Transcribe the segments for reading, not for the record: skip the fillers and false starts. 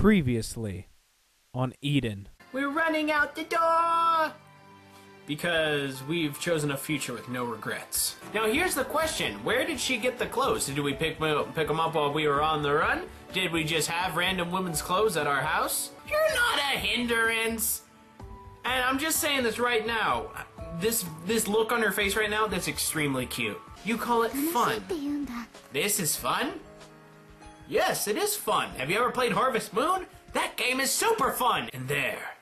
Previously on Eden. We're running out the door! Because we've chosen a future with no regrets. Now here's the question. Where did she get the clothes? Did we pick them up while we were on the run? Did we just have random women's clothes at our house? You're not a hindrance! And I'm just saying this right now. This look on her face right now, that's extremely cute. You call it fun. This is fun? Yes, it is fun. Have you ever played Harvest Moon? That game is super fun. And there,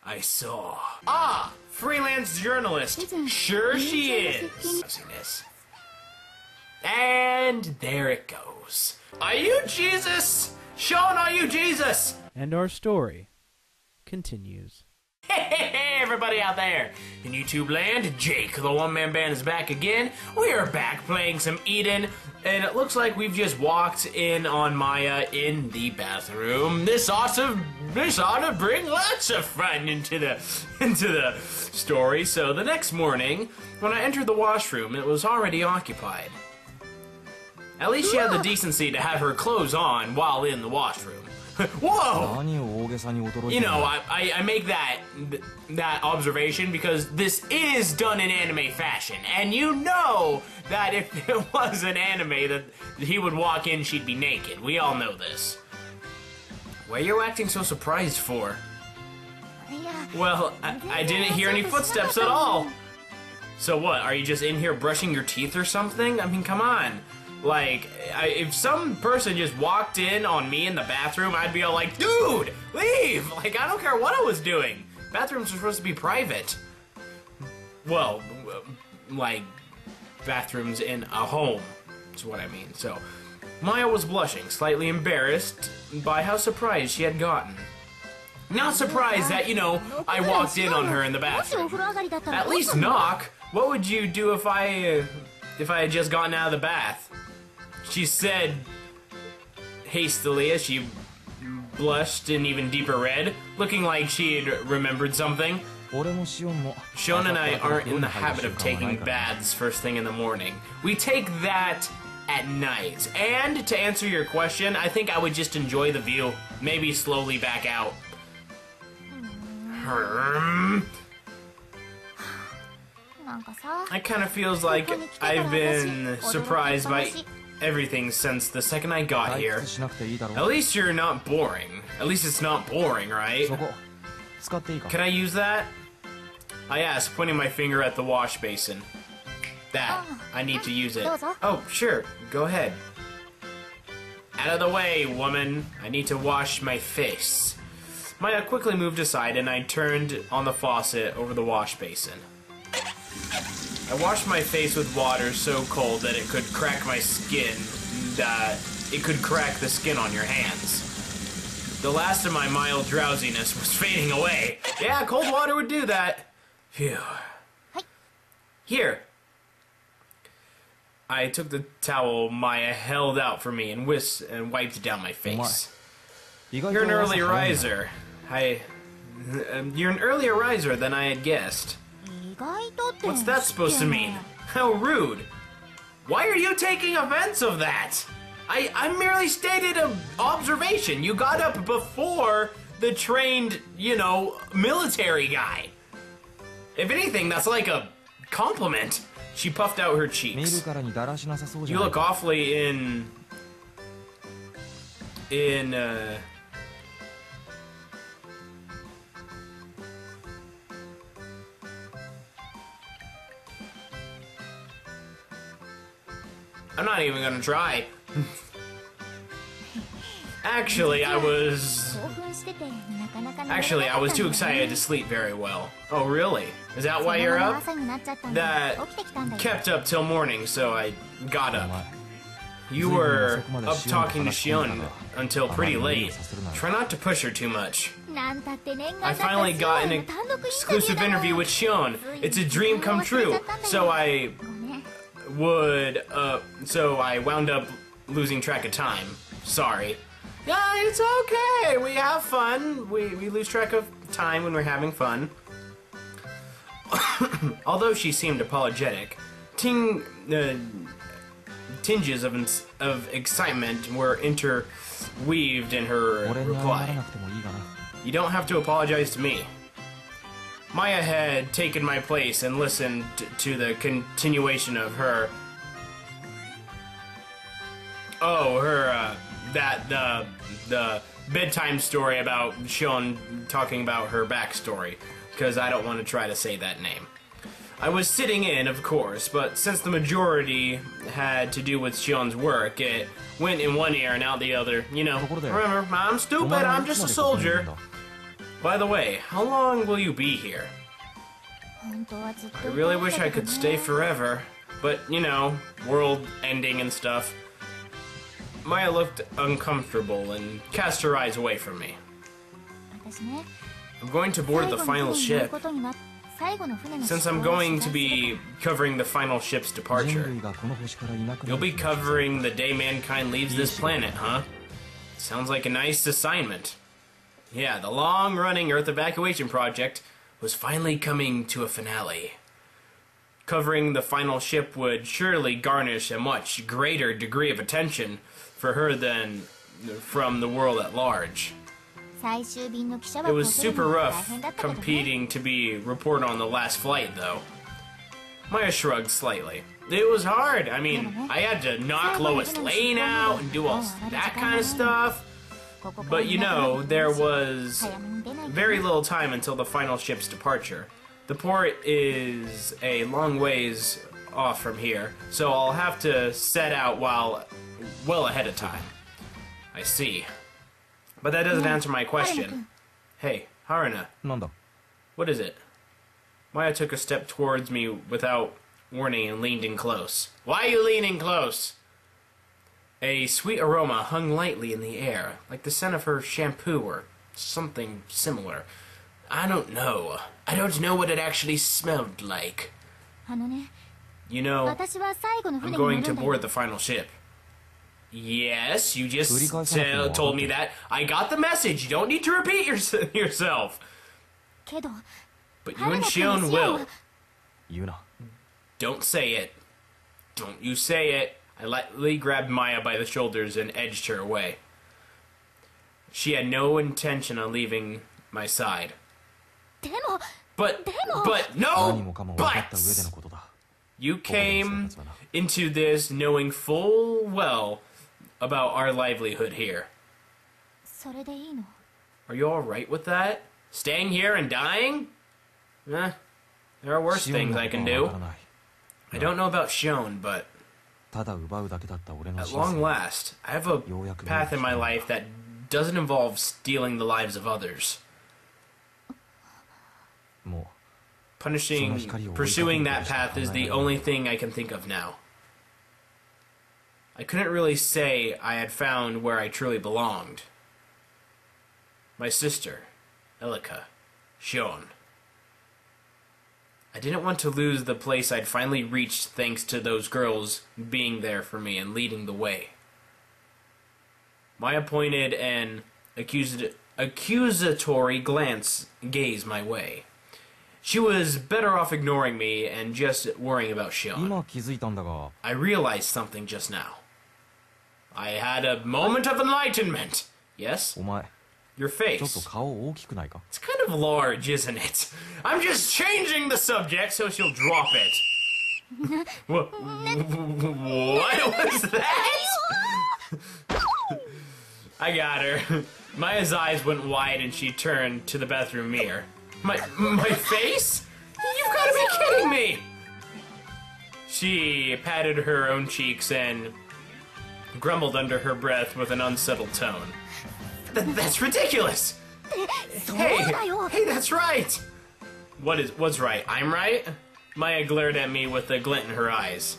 I saw. Ah, freelance journalist. Sure she is. And there it goes. Are you Jesus? Sean, are you Jesus? And our story continues. Hey, everybody out there in YouTube land, Jake, the one-man band, is back again. We are back playing some Eden, and it looks like we've just walked in on Maya in the bathroom. This ought to bring lots of fun into the story. So the next morning, when I entered the washroom, it was already occupied. At least she had the decency to have her clothes on while in the washroom. Whoa! You know, I make that observation because this is done in anime fashion, and you know that if it was an anime that he would walk in, she'd be naked. We all know this. What are you acting so surprised for? Well, I didn't hear any footsteps at all. So what, are you just in here brushing your teeth or something? I mean, come on. Like, if some person just walked in on me in the bathroom, I'd be all like, dude, leave! Like, I don't care what I was doing. Bathrooms are supposed to be private. Well, like, bathrooms in a home is what I mean. So, Maya was blushing, slightly embarrassed by how surprised she had gotten. Not surprised that, you know, I walked in on her in the bathroom. At least knock. What would you do if I had just gotten out of the bath? She said hastily as she blushed in even deeper red, looking like she had remembered something. Sean and I aren't in the habit of taking baths first thing in the morning. We take that at night. And to answer your question, I think I would just enjoy the view. Maybe slowly back out. It kind of feels like I've been surprised by everything since the second I got here. At least you're not boring. At least it's not boring, right? Can I use that? I asked, pointing my finger at the wash basin. That. I need to use it. Oh, sure. Go ahead. Out of the way, woman. I need to wash my face. Maya quickly moved aside and I turned on the faucet over the wash basin. I washed my face with water so cold that it could crack my skin, it could crack the skin on your hands. The last of my mild drowsiness was fading away. Yeah, cold water would do that. Phew. Here. I took the towel Maya held out for me and wiped it down my face. You're an early riser. You're an earlier riser than I had guessed. What's that supposed to mean? How rude. Why are you taking offense of that? I merely stated an observation. You got up before the trained, you know, military guy. If anything, that's like a compliment. She puffed out her cheeks. You look awfully I'm not even gonna try. Actually, I was too excited to sleep very well. Oh, really? Is that why you're up? That kept up till morning, so I got up. You were up talking to Shion until pretty late. Try not to push her too much. I finally got an exclusive interview with Shion. It's a dream come true, so I wound up losing track of time. Sorry. Yeah, it's okay. We have fun. We lose track of time when we're having fun. Although she seemed apologetic, tinges of excitement were interweaved in her reply. You don't have to apologize to me. Maya had taken my place and listened to the continuation of her... the bedtime story about Shion talking about her backstory, because I don't want to try to say that name. I was sitting in, of course, but since the majority had to do with Shion's work, it went in one ear and out the other. You know, remember, I'm stupid, I'm just a soldier. By the way, how long will you be here? I really wish I could stay forever, but, you know, world ending and stuff. Maya looked uncomfortable and cast her eyes away from me. I'm going to board the final ship. Since I'm going to be covering the final ship's departure, you'll be covering the day mankind leaves this planet, huh? Sounds like a nice assignment. Yeah, the long-running Earth evacuation project was finally coming to a finale. Covering the final ship would surely garnish a much greater degree of attention for her than from the world at large. It was super rough competing to be reported on the last flight, though. Maya shrugged slightly. It was hard. I mean, I had to knock Lois Lane out and do all that kind of stuff. But you know, there was very little time until the final ship's departure. The port is a long ways off from here, so I'll have to set out well ahead of time. I see. But that doesn't answer my question. Hey, Haruna. What is it? Maya took a step towards me without warning and leaned in close. Why are you leaning close? A sweet aroma hung lightly in the air, like the scent of her shampoo or something similar. I don't know. I don't know what it actually smelled like. You know, I'm going to board the final ship. Yes, you just told me that. I got the message. You don't need to repeat yourself. But you and Shion will. Don't say it. Don't you say it. I lightly grabbed Maya by the shoulders and edged her away. She had no intention of leaving my side. But you came into this knowing full well about our livelihood here. Are you alright with that? Staying here and dying? There are worse things I can do. I don't know about Shion, but at long last, I have a path in my life that doesn't involve stealing the lives of others. Pursuing that path is the only thing I can think of now. I couldn't really say I had found where I truly belonged. My sister, Elika, Shion. I didn't want to lose the place I'd finally reached thanks to those girls being there for me and leading the way. Maya pointed an accusatory gaze my way. She was better off ignoring me and just worrying about Shion. I realized something just now. I had a moment of enlightenment. Yes? Your face. It's kind of large, isn't it? I'm just changing the subject so she'll drop it. What was that? I got her. Maya's eyes went wide and she turned to the bathroom mirror. My face? You've got to be kidding me! She patted her own cheeks and grumbled under her breath with an unsettled tone. That's ridiculous! Hey, that's right! What's right? I'm right? Maya glared at me with a glint in her eyes.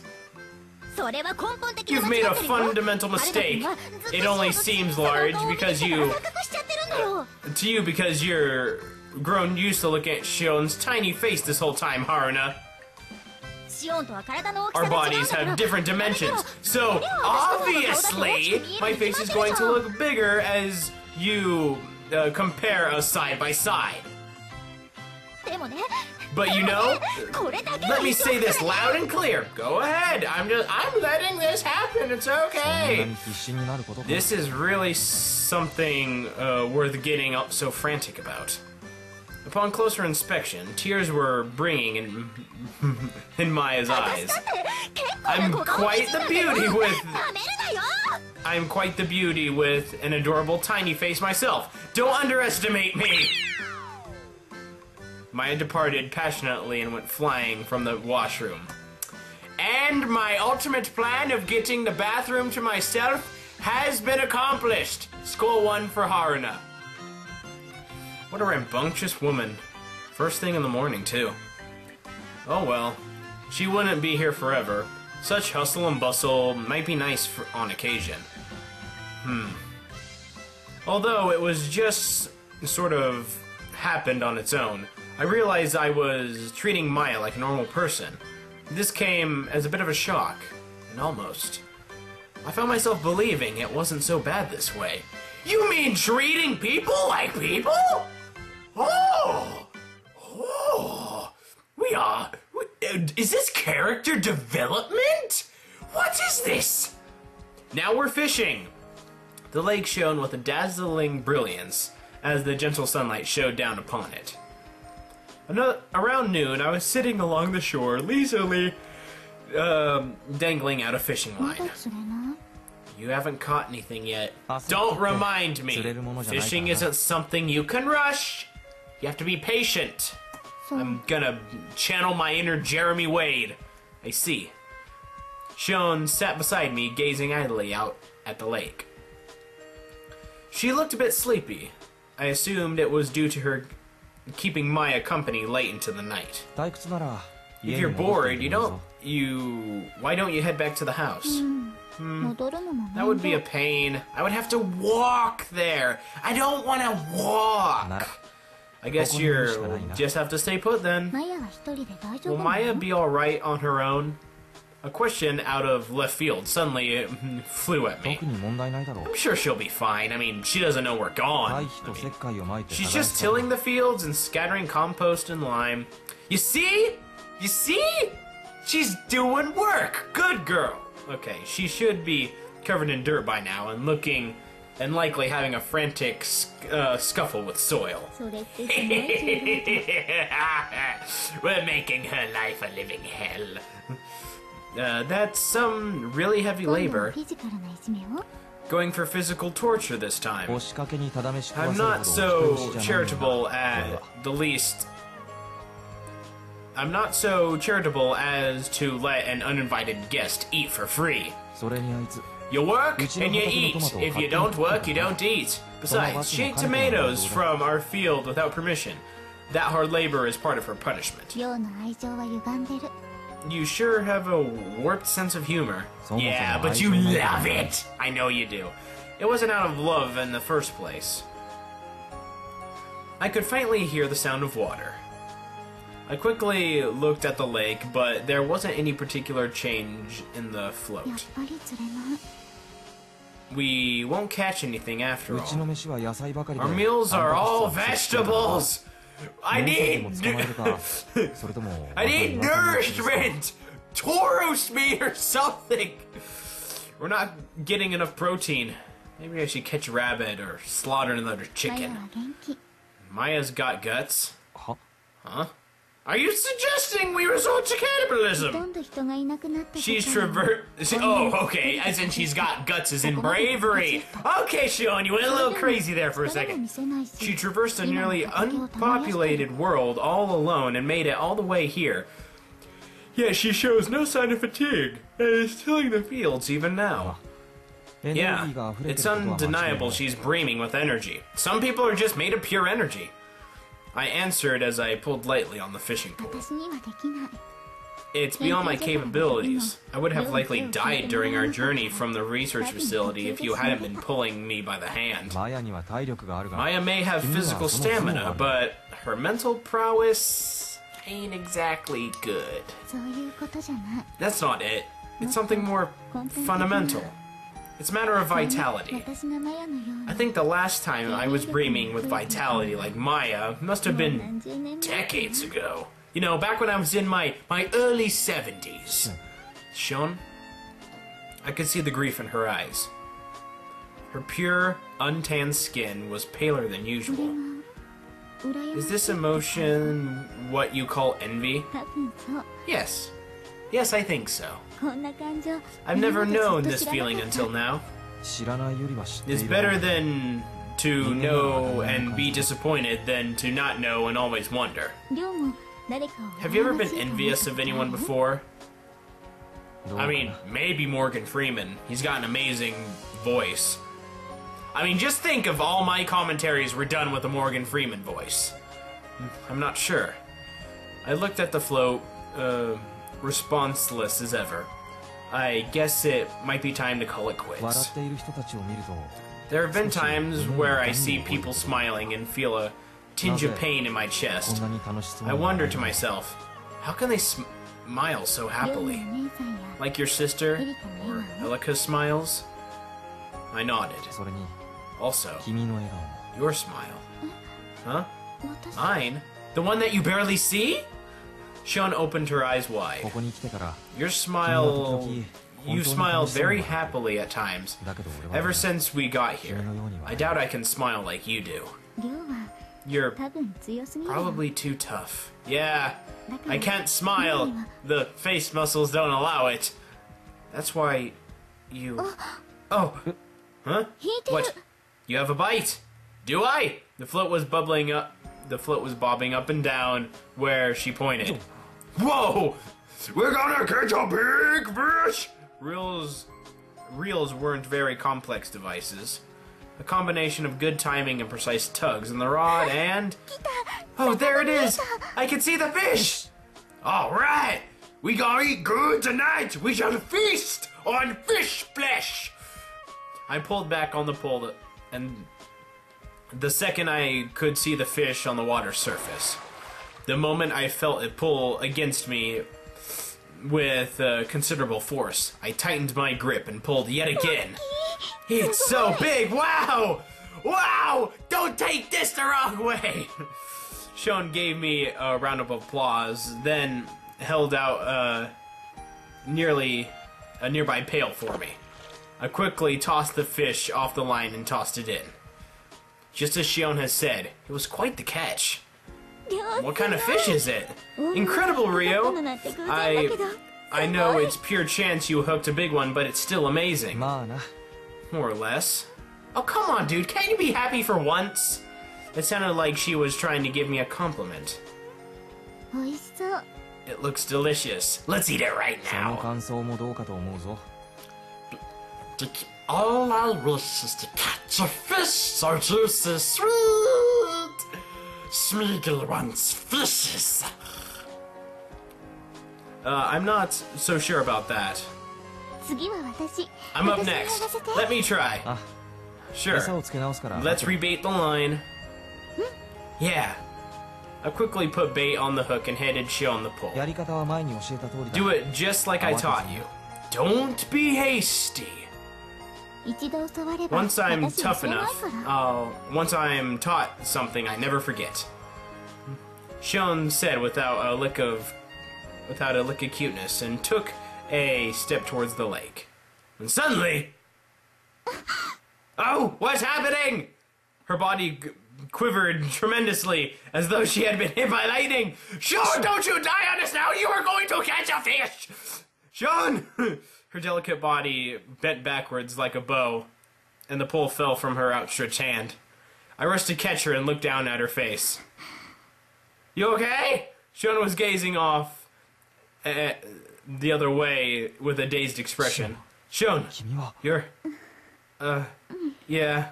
You've made a fundamental mistake. It only seems large because because you're grown used to looking at Shion's tiny face this whole time, Haruna. Our bodies have different dimensions, so obviously my face is going to look bigger as you compare us side by side. But you know, let me say this loud and clear. Go ahead. I'm letting this happen. It's okay. This is really something worth getting so frantic about. Upon closer inspection, tears were bringing in Maya's eyes. I'm quite the beauty with an adorable tiny face myself. Don't underestimate me. Maya departed passionately and went flying from the washroom. And my ultimate plan of getting the bathroom to myself has been accomplished. Score 1 for Haruna. What a rambunctious woman. First thing in the morning, too. Oh well. She wouldn't be here forever. Such hustle and bustle might be nice on occasion. Although it was just sort of happened on its own, I realized I was treating Maya like a normal person. This came as a bit of a shock, and almost. I found myself believing it wasn't so bad this way. You mean treating people like people? Oh! Is this character development? What is this? Now we're fishing. The lake shone with a dazzling brilliance as the gentle sunlight showed down upon it. Around noon, I was sitting along the shore, leisurely dangling out a fishing line. You haven't caught anything yet. Don't remind me. Fishing isn't something you can rush. You have to be patient. I'm gonna channel my inner Jeremy Wade. I see. Shone sat beside me, gazing idly out at the lake. She looked a bit sleepy. I assumed it was due to her keeping Maya company late into the night. If you're bored, why don't you head back to the house? That would be a pain. I would have to walk there. I don't want to walk. I guess you'll just have to stay put then. Will Maya be alright on her own? A question out of left field suddenly flew at me. I'm sure she'll be fine. I mean, she doesn't know we're gone. She's just tilling the fields and scattering compost and lime. You see? You see? She's doing work. Good girl. Okay, she should be covered in dirt by now and likely having a frantic scuffle with soil. We're making her life a living hell. That's some really heavy labor. Going for physical torture this time. I'm not so charitable I'm not so charitable as to let an uninvited guest eat for free. You work and you eat. If you don't work, you don't eat. Besides, she ate tomatoes from our field without permission. That hard labor is part of her punishment. You sure have a warped sense of humor. Yeah, but you love it! I know you do. It wasn't out of love in the first place. I could faintly hear the sound of water. I quickly looked at the lake, but there wasn't any particular change in the float. We won't catch anything after all. Our meals are all vegetables! I need nourishment! Toros meat or something! We're not getting enough protein. Maybe I should catch a rabbit or slaughter another chicken. Maya's got guts. Huh? Are you suggesting we resort to cannibalism? Oh, okay, as in she's got guts as in bravery. Okay, Sean, you went a little crazy there for a second. She traversed a nearly unpopulated world all alone and made it all the way here. Yet she shows no sign of fatigue and is tilling the fields even now. Yeah, it's undeniable she's brimming with energy. Some people are just made of pure energy. I answered as I pulled lightly on the fishing pole. It's beyond my capabilities. I would have likely died during our journey from the research facility if you hadn't been pulling me by the hand. Maya may have physical stamina, but her mental prowess ain't exactly good. That's not it. It's something more fundamental. It's a matter of vitality. I think the last time I was brimming with vitality like Maya must have been decades ago. You know, back when I was in my early 70s. Shion, I could see the grief in her eyes. Her pure, untanned skin was paler than usual. Is this emotion what you call envy? Yes. Yes, I think so. I've never known this feeling until now. It's better than to know and be disappointed than to not know and always wonder. Have you ever been envious of anyone before? I mean, maybe Morgan Freeman. He's got an amazing voice. I mean, just think if all my commentaries were done with a Morgan Freeman voice. I'm not sure. I looked at the float, responseless as ever. I guess it might be time to call it quits. There have been times where I see people smiling and feel a tinge of pain in my chest. I wonder to myself, how can they smile so happily? Like your sister, or Elika smiles? I nodded. Also, your smile. Huh? Mine? The one that you barely see? Shion opened her eyes wide. Your smile... You smile very happily at times, ever since we got here. I doubt I can smile like you do. You're probably too tough. Yeah, I can't smile. The face muscles don't allow it. That's why you... Oh! Huh? What? You have a bite? Do I? The float was bubbling up. The float was bobbing up and down where she pointed. Whoa! We're gonna catch a big fish! Reels weren't very complex devices. A combination of good timing and precise tugs on the rod and... Oh, there it is! I can see the fish! Alright! We gonna eat good tonight! We shall feast on fish flesh! I pulled back on the pole and the second I could see the fish on the water surface. The moment I felt it pull against me with considerable force, I tightened my grip and pulled yet again. It's so big! Wow! Wow! Don't take this the wrong way! Shion gave me a round of applause, then held out a nearby pail for me. I quickly tossed the fish off the line and tossed it in. Just as Shion has said, it was quite the catch. What kind of fish is it? Incredible, Rio! I know it's pure chance you hooked a big one, but it's still amazing. More or less. Oh, come on, dude. Can't you be happy for once? It sounded like she was trying to give me a compliment. It looks delicious. Let's eat it right now. All I wish is to catch a fish so juicy, sweet. Smeagol wants fishes. I'm not so sure about that. I'm up next. Let me try. Sure. Let's rebait the line. Yeah. I quickly put bait on the hook and headed Shion the pole. Do it just like I taught you. Don't be hasty. Once I'm tough enough, once I'm taught something, I never forget. Shion said without a lick of cuteness, and took a step towards the lake. And suddenly, oh, what's happening? Her body quivered tremendously, as though she had been hit by lightning. Shion, don't you die on us now! You are going to catch a fish! Shion! Her delicate body bent backwards like a bow, and the pole fell from her outstretched hand. I rushed to catch her and looked down at her face. You okay? Shion was gazing off the other way with a dazed expression. Shion, you're... yeah.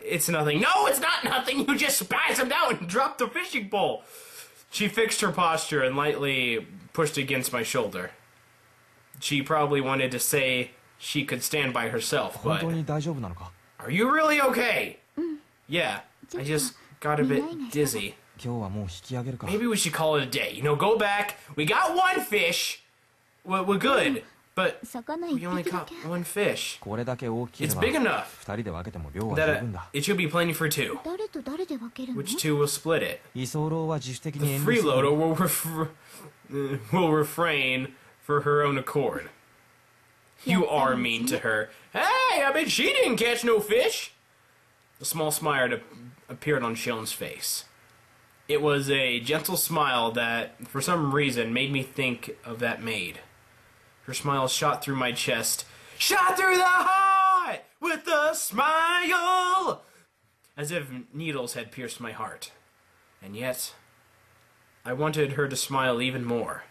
It's nothing. No, it's not nothing! You just spasmed out and dropped the fishing pole! She fixed her posture and lightly pushed against my shoulder. She probably wanted to say she could stand by herself, but... Are you really okay? Yeah, I just got a bit dizzy. Maybe we should call it a day. You know, go back. We got one fish. We're good. But we only caught one fish. It's big enough that it should be plenty for two. Which two will split it? The freeloader will refrain for her own accord. You are mean to her. Hey, I bet she didn't catch no fish. A small smile appeared on Shion's face. It was a gentle smile that, for some reason, made me think of that maid. Her smile shot through my chest. Shot through the heart with a smile! As if needles had pierced my heart. And yet, I wanted her to smile even more.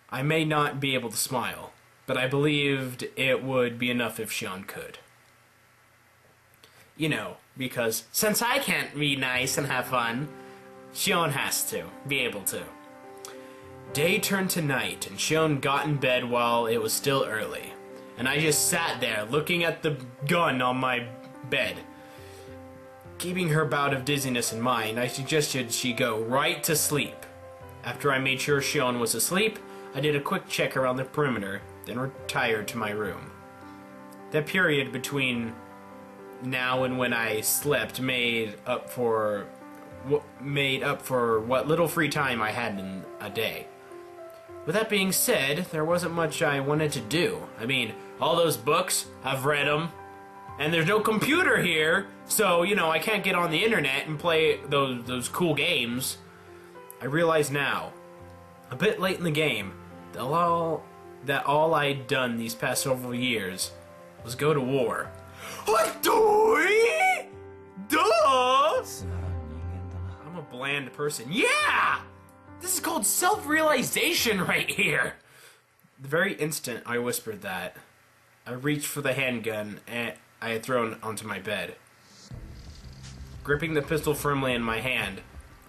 I may not be able to smile, but I believed it would be enough if Shion could. You know, because since I can't be nice and have fun, Shion has to be able to. Day turned to night, and Shion got in bed while it was still early. And I just sat there, looking at the gun on my bed. Keeping her bout of dizziness in mind, I suggested she go right to sleep. After I made sure Shion was asleep, I did a quick check around the perimeter, then retired to my room. That period between now and when I slept made up for what little free time I had in a day. With that being said, there wasn't much I wanted to do. I mean, all those books, I've read them, and there's no computer here, so, you know, I can't get on the internet and play those cool games. I realize now, a bit late in the game, that all I'd done these past several years was go to war. What do? Duh! I'm a bland person. Yeah! This is called self-realization right here! The very instant I whispered that, I reached for the handgun I had thrown onto my bed. Gripping the pistol firmly in my hand,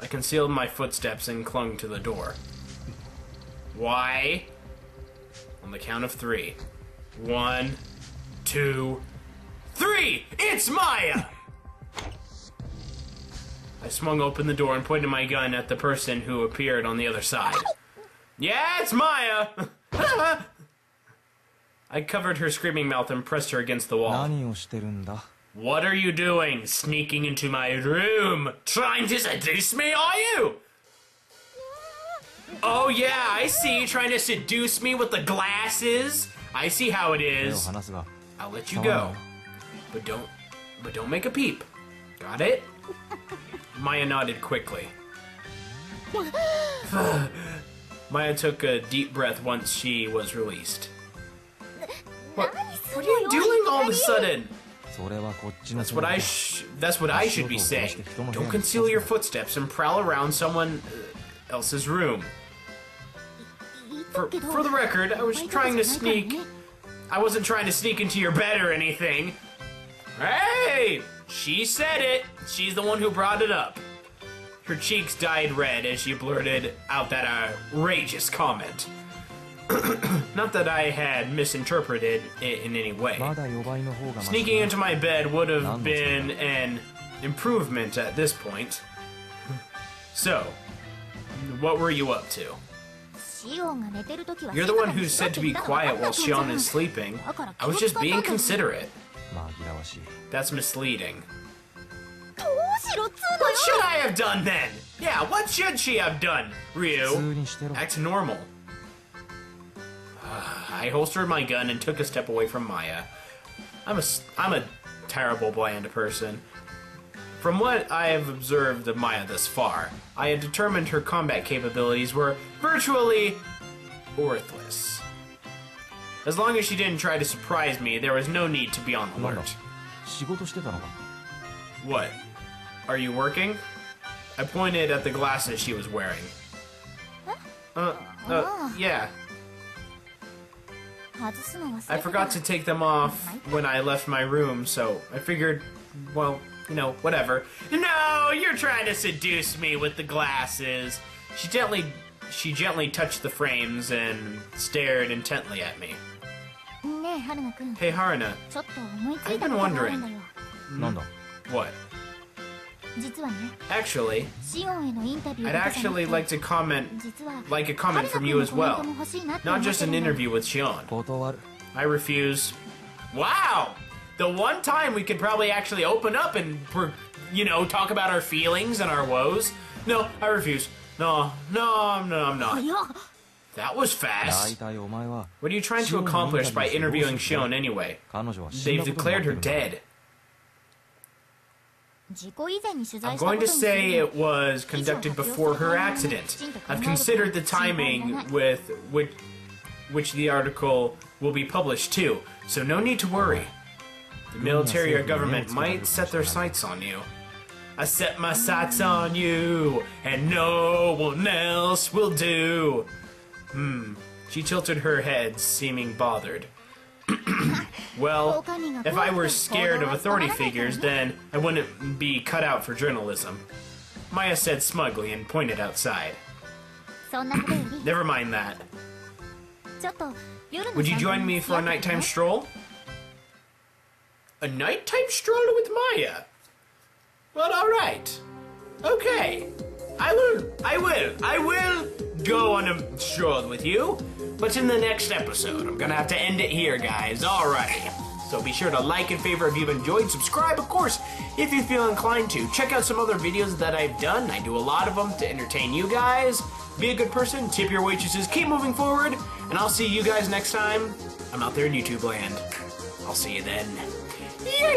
I concealed my footsteps and clung to the door. Why? On the count of 3. 1, 2, 3! It's Maya! I swung open the door and pointed my gun at the person who appeared on the other side. Yeah, it's Maya! I covered her screaming mouth and pressed her against the wall. What are you doing? Sneaking into my room? Trying to seduce me, are you? Oh yeah, I see. Trying to seduce me with the glasses. I see how it is. I'll let you go. But don't make a peep. Got it? Maya nodded quickly. Maya took a deep breath once she was released. What are you doing all of a sudden? That's what I should be saying. Don't conceal your footsteps and prowl around someone else's room. For the record, I was trying to sneak. I wasn't trying to sneak into your bed or anything. Hey! She said it. She's the one who brought it up. Her cheeks dyed red as she blurted out that outrageous comment. Not that I had misinterpreted it in any way. Sneaking into my bed would have been an improvement at this point. So, what were you up to? You're the one who said to be quiet while Shion is sleeping. I was just being considerate. That's misleading. What should I have done then? Yeah, what should she have done, Ryu? Act normal. I holstered my gun and took a step away from Maya. I'm a terrible bland person. From what I have observed of Maya thus far, I had determined her combat capabilities were virtually worthless. As long as she didn't try to surprise me, there was no need to be on alert. What? Are you working? I pointed at the glasses she was wearing. Yeah. I forgot to take them off when I left my room, so I figured, well, you know, whatever. No, you're trying to seduce me with the glasses. She gently touched the frames and stared intently at me. Hey, Haruna. I've been wondering. What? Actually, I'd actually like to like a comment from you as well. Not just an interview with Shion. I refuse. Wow! The one time we could probably actually open up and, you know, talk about our feelings and our woes. No, I refuse. No, I'm not. That was fast. What are you trying to accomplish by interviewing Shion anyway? They've declared her dead. I'm going to say it was conducted before her accident. I've considered the timing with which the article will be published too, so no need to worry. The military or government might set their sights on you. I set my sights on you, and no one else will do. She tilted her head, seeming bothered. Well, if I were scared of authority figures, then I wouldn't be cut out for journalism. Maya said smugly and pointed outside. Never mind that. Would you join me for a nighttime stroll? A nighttime stroll with Maya? Well, alright. Okay. I will go on a stroll with you. But in the next episode, I'm gonna have to end it here, guys. Alrighty. So be sure to like and favorite if you've enjoyed. Subscribe, of course, if you feel inclined to. Check out some other videos that I've done. I do a lot of them to entertain you guys. Be a good person, tip your waitresses, keep moving forward, and I'll see you guys next time. I'm out there in YouTube land. I'll see you then. Yeah.